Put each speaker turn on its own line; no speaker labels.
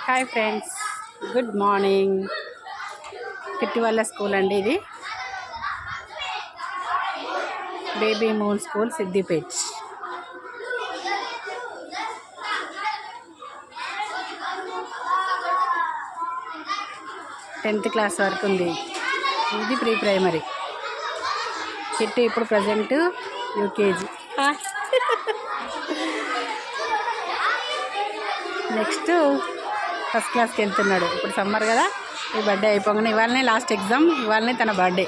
Hi friends, good morning. Kitty వాళ్ళ school అండి ఇది. Baby moon school, Siddipet. Tenth class వరకు ఉంది. ఇది ప్రీ ప్రైమరీ. కిట్టి ఇప్పుడు ప్రజెంట్ యూకేజీ. నెక్స్ట్ ఫస్ట్ క్లాస్కి వెళ్తున్నాడు. ఇప్పుడు సమ్మర్ కదా, ఈ బర్త్డే అయిపోగానే ఇవాళనే లాస్ట్ ఎగ్జామ్, ఇవాళనే తన బర్త్డే.